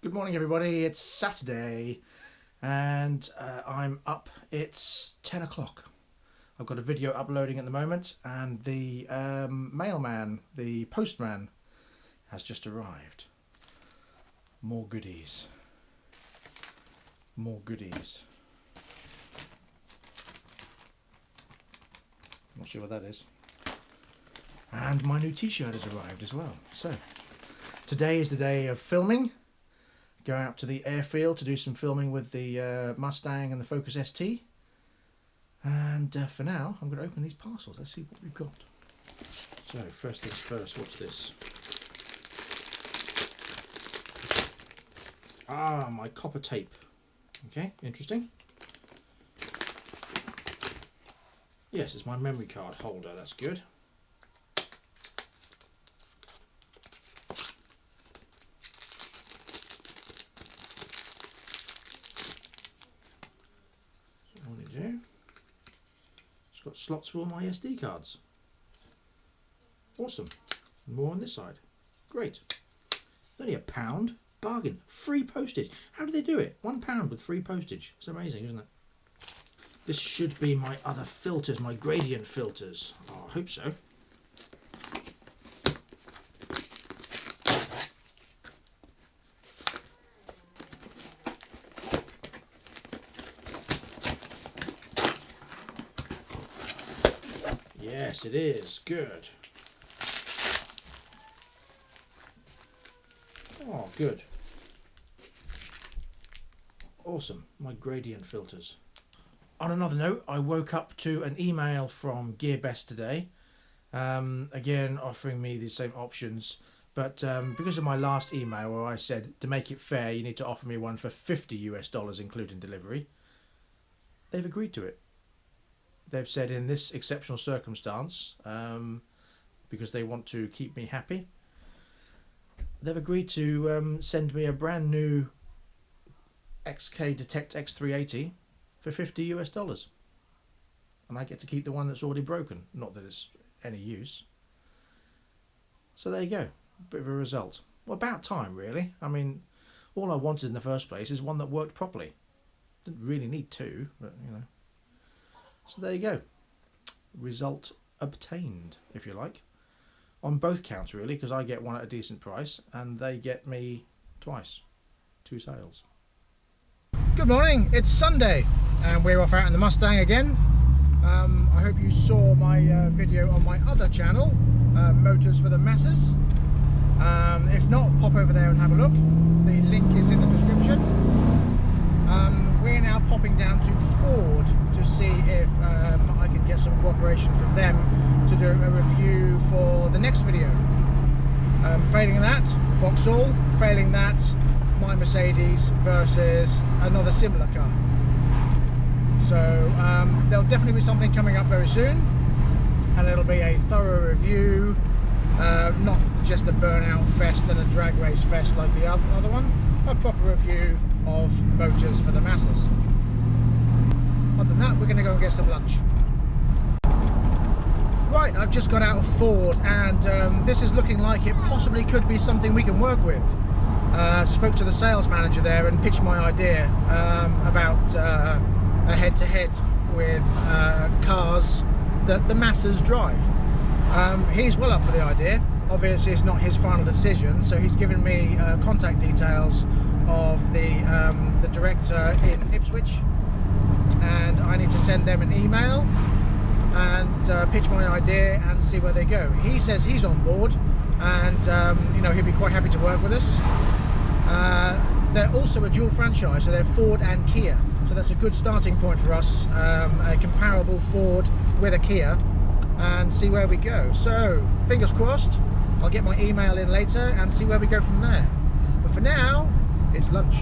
Good morning, everybody. It's Saturday and I'm up. It's 10 o'clock. I've got a video uploading at the moment, and the mailman, the postman, has just arrived. More goodies. More goodies. Not sure what that is. And my new t-shirt has arrived as well. So today is the day of filming. Go out to the airfield to do some filming with the Mustang and the Focus ST. And for now, I'm going to open these parcels. Let's see what we've got. So first things first, what's this? Ah, my copper tape. Okay, interesting. Yes, it's my memory card holder. That's good. It's got slots for all my SD cards. Awesome. More on this side. Great. Only £1. Bargain. Free postage. How do they do it? £1 with free postage. It's amazing, isn't it? This should be my other filters, my gradient filters. Oh, I hope so. Yes, it is. Good. Oh, good. Awesome. My gradient filters. On another note, I woke up to an email from GearBest today. Again, offering me the same options. But because of my last email where I said, to make it fair, you need to offer me one for $50 US, including delivery, they've agreed to it. They've said in this exceptional circumstance, because they want to keep me happy, they've agreed to send me a brand new XK Detect X380 for $50 US. And I get to keep the one that's already broken. Not that it's any use. So there you go. Bit of a result. Well, about time, really. I mean, all I wanted in the first place is one that worked properly. Didn't really need two, but you know. So there you go. Result obtained, if you like. On both counts, really, because I get one at a decent price and they get me twice. 2 sales. Good morning, it's Sunday and we're off out in the Mustang again. I hope you saw my video on my other channel, Motors for the Masses. If not, pop over there and have a look. The link is in the description. We're now popping down to Ford to see if I can get some cooperation from them to do a review for the next video. Failing that, Vauxhall. Failing that, my Mercedes versus another similar car. So there'll definitely be something coming up very soon, and it'll be a thorough review, not just a burnout fest and a drag race fest like the other one, a proper review of Motors for the Masses. Other than that, we're going to go and get some lunch. Right, I've just got out of Ford and this is looking like it possibly could be something we can work with. Spoke to the sales manager there and pitched my idea about a head-to-head with cars that the masses drive. He's well up for the idea. Obviously it's not his final decision, so he's given me contact details of the director in Ipswich, and I need to send them an email and pitch my idea and see where they go. He says he's on board and you know, he'd be quite happy to work with us. They're also a dual franchise, so they're Ford and Kia, so that's a good starting point for us, a comparable Ford with a Kia, and see where we go. So fingers crossed, I'll get my email in later and see where we go from there. But for now, it's lunch.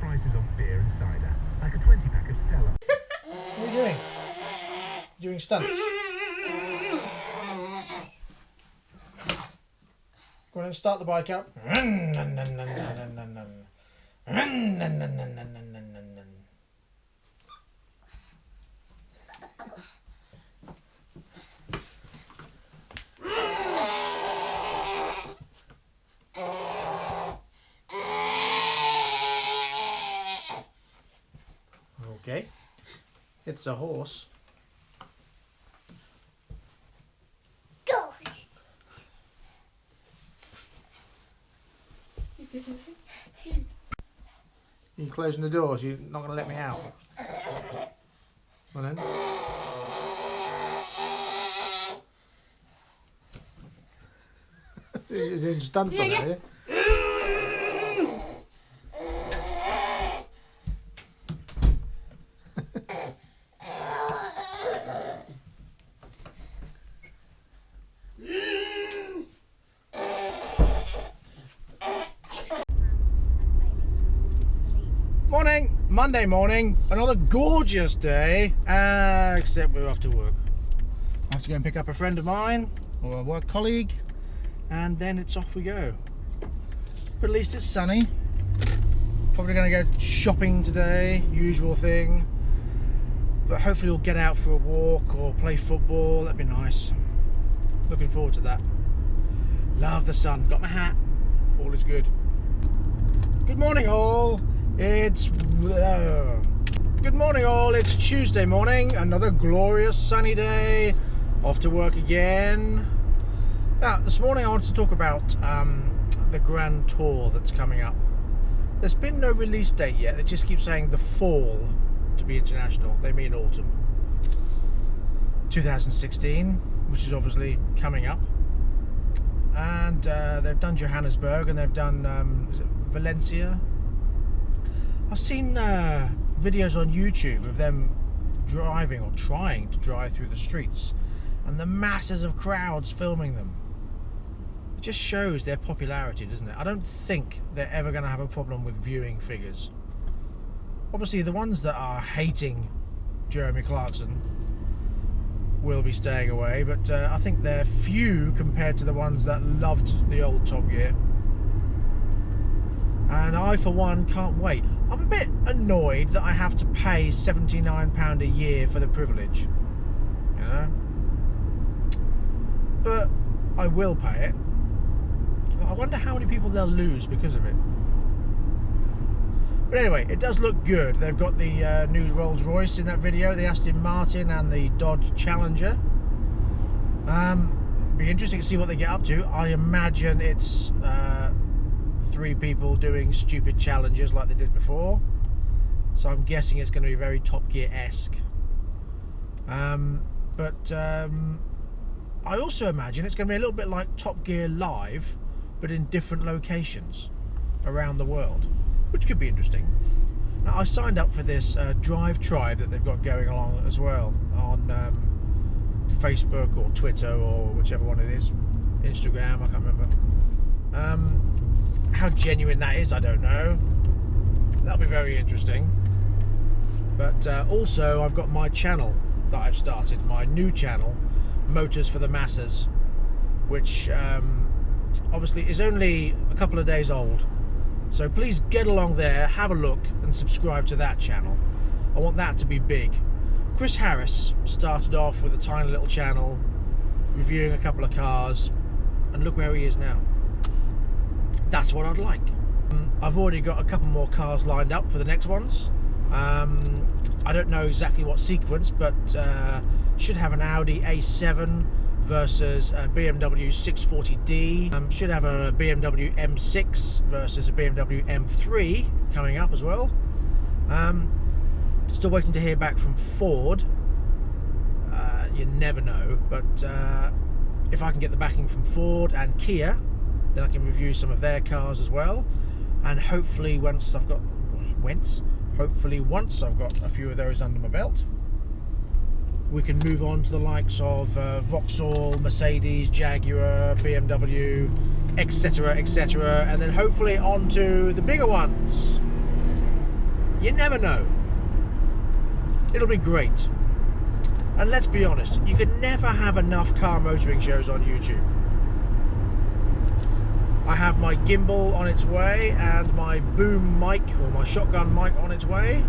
prices on beer and cider, like a 20-pack of Stella. What are you doing? Doing stunts? Go on and start the bike up. Okay, it's a horse. You closing the doors? You're not going to let me out? Well then. You're doing stunts on it, are you? Morning, Monday morning, another gorgeous day, except we're off to work. I have to go and pick up a friend of mine, or a work colleague, and then it's off we go. But at least it's sunny. Probably going to go shopping today, usual thing. But hopefully we'll get out for a walk or play football, that'd be nice. Looking forward to that. Love the sun, got my hat, all is good. Good morning all. Good morning all, it's Tuesday morning, another glorious sunny day, off to work again. Now this morning I want to talk about the Grand Tour that's coming up. There's been no release date yet, they just keep saying the fall to be international, they mean autumn. 2016, which is obviously coming up. And they've done Johannesburg and they've done is it Valencia? I've seen videos on YouTube of them driving or trying to drive through the streets and the masses of crowds filming them. It just shows their popularity, doesn't it? I don't think they're ever going to have a problem with viewing figures. Obviously the ones that are hating Jeremy Clarkson will be staying away, but I think they're few compared to the ones that loved the old Top Gear. And I, for one, can't wait. I'm a bit annoyed that I have to pay £79 a year for the privilege, you know. But I will pay it. But I wonder how many people they'll lose because of it. But anyway, it does look good. They've got the new Rolls Royce in that video, the Aston Martin and the Dodge Challenger. Be interesting to see what they get up to. I imagine it's 3 people doing stupid challenges like they did before, so I'm guessing it's going to be very Top Gear-esque. But I also imagine it's going to be a little bit like Top Gear Live, but in different locations around the world, which could be interesting. Now, I signed up for this Drive Tribe that they've got going along as well on Facebook or Twitter or whichever one it is, Instagram, I can't remember. How genuine that is, I don't know. That'll be very interesting. But also I've got my channel that I've started, my new channel, Motors for the Masses, which obviously is only a couple of days old. So please get along there, have a look and subscribe to that channel. I want that to be big. Chris Harris started off with a tiny little channel reviewing a couple of cars, and look where he is now. That's what I'd like. I've already got a couple more cars lined up for the next ones. I don't know exactly what sequence, but should have an Audi A7 versus a BMW 640D. Should have a BMW M6 versus a BMW M3 coming up as well. Still waiting to hear back from Ford. You never know, but if I can get the backing from Ford and Kia, then I can review some of their cars as well, and hopefully once I've got a few of those under my belt, we can move on to the likes of Vauxhall, Mercedes, Jaguar, BMW, etc., etc., and then hopefully on to the bigger ones. You never know. It'll be great. And let's be honest, you can never have enough car motoring shows on YouTube. I have my gimbal on its way and my boom mic or my shotgun mic on its way,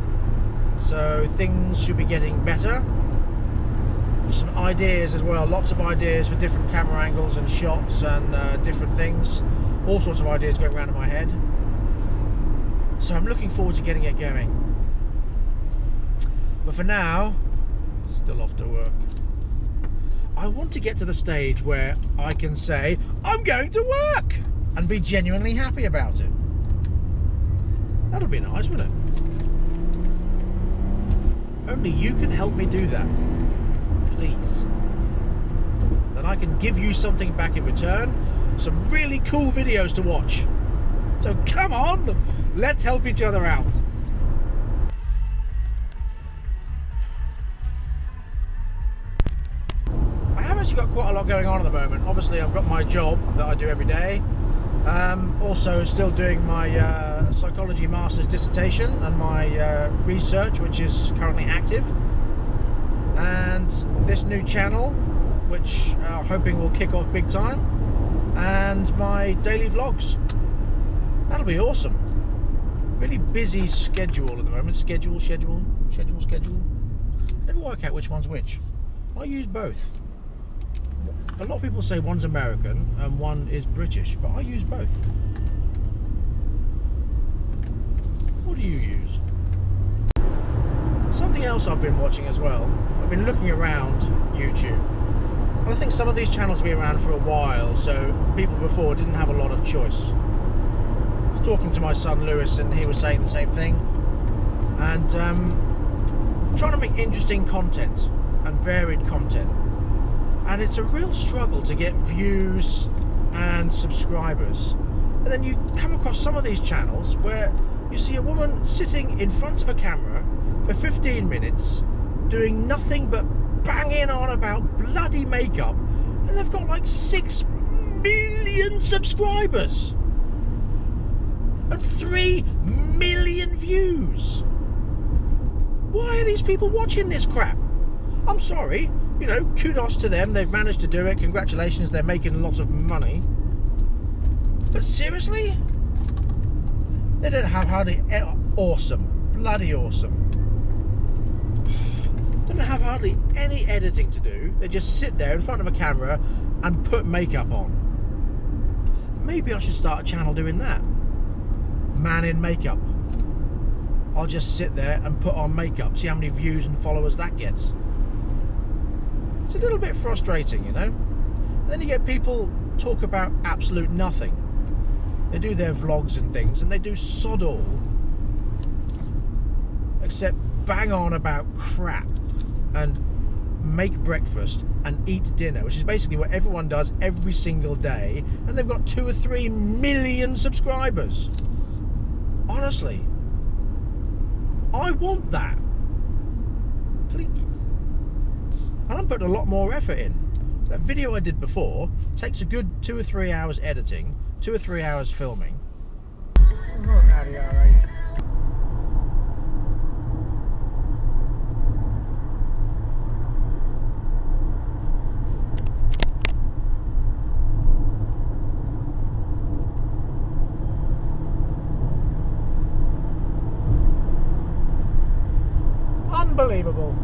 so things should be getting better. Some ideas as well, lots of ideas for different camera angles and shots and different things, all sorts of ideas going around in my head, so I'm looking forward to getting it going. But for now, still off to work. I want to get to the stage where I can say I'm going to work and be genuinely happy about it. That'll be nice, wouldn't it? Only you can help me do that, please. Then I can give you something back in return, some really cool videos to watch. So come on, let's help each other out. I have actually got quite a lot going on at the moment. Obviously I've got my job that I do every day. Also still doing my psychology master's dissertation and my research, which is currently active, and this new channel, which I'm hoping will kick off big time, and my daily vlogs. That'll be awesome. Really busy schedule at the moment. Schedule. Never work out which one's which. I use both. A lot of people say one's American and one is British, but I use both. What do you use? Something else I've been watching as well, I've been looking around YouTube, and I think some of these channels have been around for a while, so people before didn't have a lot of choice. I was talking to my son Lewis and he was saying the same thing, and trying to make interesting content and varied content. And it's a real struggle to get views and subscribers. And then you come across some of these channels where you see a woman sitting in front of a camera for 15 minutes doing nothing but banging on about bloody makeup, and they've got like 6 million subscribers and 3 million views. Why are these people watching this crap? I'm sorry. You know, kudos to them, they've managed to do it, congratulations, they're making lots of money. But seriously? They don't have hardly... Awesome. Bloody awesome. Don't have hardly any editing to do. They just sit there in front of a camera and put makeup on. Maybe I should start a channel doing that. Man in makeup. I'll just sit there and put on makeup, see how many views and followers that gets. It's a little bit frustrating, you know. And then you get people talk about absolute nothing. They do their vlogs and things, and they do sod all, except bang on about crap and make breakfast and eat dinner, which is basically what everyone does every single day, and they've got 2 or 3 million subscribers. Honestly, I want that. Please. And I'm putting a lot more effort in. That video I did before takes a good 2 or 3 hours editing, 2 or 3 hours filming. Unbelievable.